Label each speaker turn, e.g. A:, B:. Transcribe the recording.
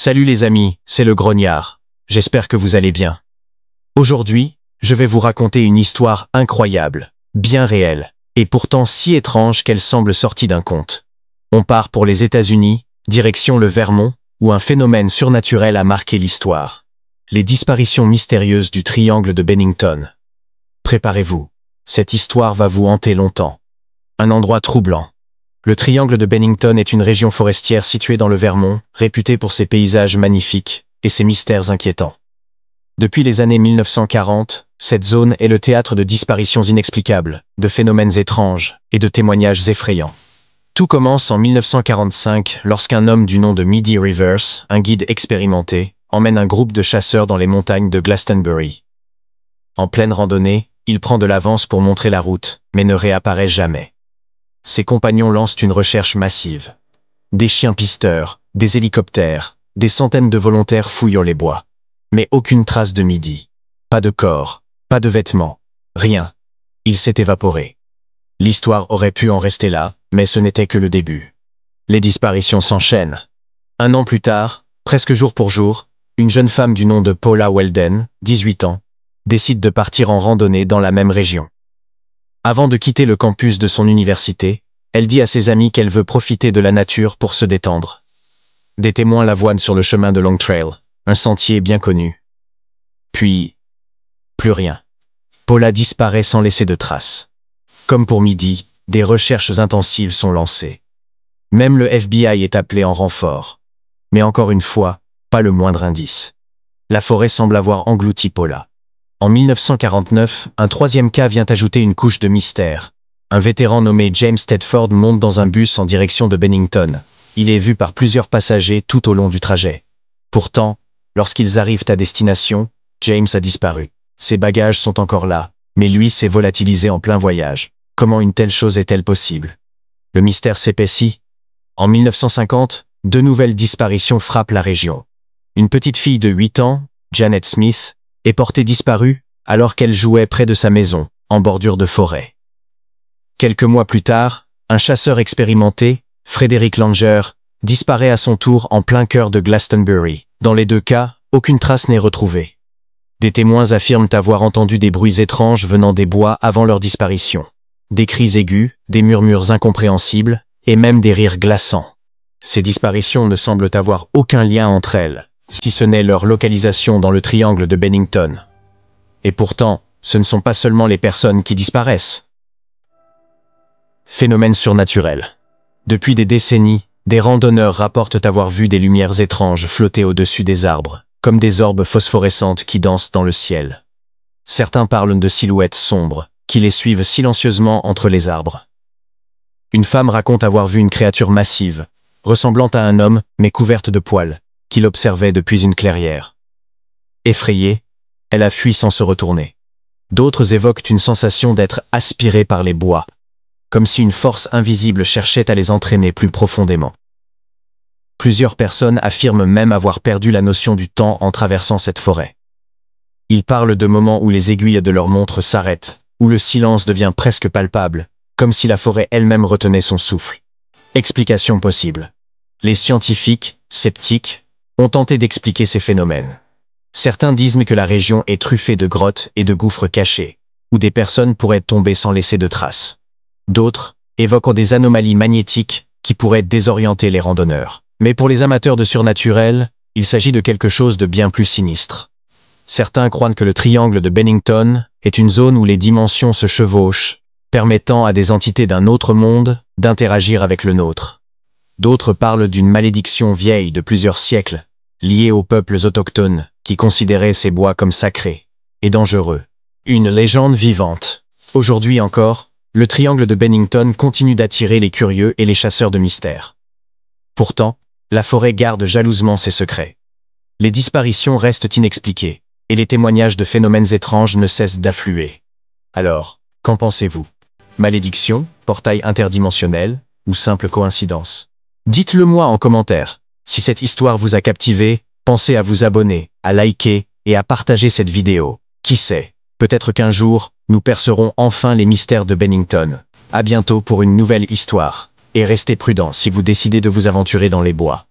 A: Salut les amis, c'est le Grognard. J'espère que vous allez bien. Aujourd'hui, je vais vous raconter une histoire incroyable, bien réelle, et pourtant si étrange qu'elle semble sortie d'un conte. On part pour les États-Unis, direction le Vermont, où un phénomène surnaturel a marqué l'histoire. Les disparitions mystérieuses du triangle de Bennington. Préparez-vous, cette histoire va vous hanter longtemps. Un endroit troublant. Le triangle de Bennington est une région forestière située dans le Vermont, réputée pour ses paysages magnifiques et ses mystères inquiétants. Depuis les années 1940, cette zone est le théâtre de disparitions inexplicables, de phénomènes étranges et de témoignages effrayants. Tout commence en 1945 lorsqu'un homme du nom de Midi Rivers, un guide expérimenté, emmène un groupe de chasseurs dans les montagnes de Glastonbury. En pleine randonnée, il prend de l'avance pour montrer la route, mais ne réapparaît jamais. Ses compagnons lancent une recherche massive. Des chiens pisteurs, des hélicoptères, des centaines de volontaires fouillent les bois. Mais aucune trace de Midi. Pas de corps, pas de vêtements, rien. Il s'est évaporé. L'histoire aurait pu en rester là, mais ce n'était que le début. Les disparitions s'enchaînent. Un an plus tard, presque jour pour jour, une jeune femme du nom de Paula Weldon, 18 ans, décide de partir en randonnée dans la même région. Avant de quitter le campus de son université, elle dit à ses amis qu'elle veut profiter de la nature pour se détendre. Des témoins la voient sur le chemin de Long Trail, un sentier bien connu. Puis, plus rien. Paula disparaît sans laisser de traces. Comme pour Midi, des recherches intensives sont lancées. Même le FBI est appelé en renfort. Mais encore une fois, pas le moindre indice. La forêt semble avoir englouti Paula. En 1949, un troisième cas vient ajouter une couche de mystère. Un vétéran nommé James Tedford monte dans un bus en direction de Bennington. Il est vu par plusieurs passagers tout au long du trajet. Pourtant, lorsqu'ils arrivent à destination, James a disparu. Ses bagages sont encore là, mais lui s'est volatilisé en plein voyage. Comment une telle chose est-elle possible? Le mystère s'épaissit. En 1950, deux nouvelles disparitions frappent la région. Une petite fille de 8 ans, Janet Smith, est portée disparue alors qu'elle jouait près de sa maison, en bordure de forêt. Quelques mois plus tard, un chasseur expérimenté, Frederick Langer, disparaît à son tour en plein cœur de Glastonbury. Dans les deux cas, aucune trace n'est retrouvée. Des témoins affirment avoir entendu des bruits étranges venant des bois avant leur disparition. Des cris aigus, des murmures incompréhensibles, et même des rires glaçants. Ces disparitions ne semblent avoir aucun lien entre elles, si ce n'est leur localisation dans le triangle de Bennington. Et pourtant, ce ne sont pas seulement les personnes qui disparaissent. Phénomène surnaturel. Depuis des décennies, des randonneurs rapportent avoir vu des lumières étranges flotter au-dessus des arbres, comme des orbes phosphorescentes qui dansent dans le ciel. Certains parlent de silhouettes sombres, qui les suivent silencieusement entre les arbres. Une femme raconte avoir vu une créature massive, ressemblant à un homme, mais couverte de poils, qui l'observait depuis une clairière. Effrayée, elle a fui sans se retourner. D'autres évoquent une sensation d'être aspirée par les bois, comme si une force invisible cherchait à les entraîner plus profondément. Plusieurs personnes affirment même avoir perdu la notion du temps en traversant cette forêt. Ils parlent de moments où les aiguilles de leur montre s'arrêtent, où le silence devient presque palpable, comme si la forêt elle-même retenait son souffle. Explication possible. Les scientifiques, sceptiques, ont tenté d'expliquer ces phénomènes. Certains disent que la région est truffée de grottes et de gouffres cachés, où des personnes pourraient tomber sans laisser de traces. D'autres évoquent des anomalies magnétiques qui pourraient désorienter les randonneurs. Mais pour les amateurs de surnaturel, il s'agit de quelque chose de bien plus sinistre. Certains croient que le triangle de Bennington est une zone où les dimensions se chevauchent, permettant à des entités d'un autre monde d'interagir avec le nôtre. D'autres parlent d'une malédiction vieille de plusieurs siècles, liée aux peuples autochtones qui considéraient ces bois comme sacrés et dangereux. Une légende vivante. Aujourd'hui encore, le triangle de Bennington continue d'attirer les curieux et les chasseurs de mystères. Pourtant, la forêt garde jalousement ses secrets. Les disparitions restent inexpliquées, et les témoignages de phénomènes étranges ne cessent d'affluer. Alors, qu'en pensez-vous? Malédiction, portail interdimensionnel, ou simple coïncidence? Dites-le moi en commentaire. Si cette histoire vous a captivé, pensez à vous abonner, à liker et à partager cette vidéo. Qui sait, peut-être qu'un jour, nous percerons enfin les mystères de Bennington. À bientôt pour une nouvelle histoire. Et restez prudents si vous décidez de vous aventurer dans les bois.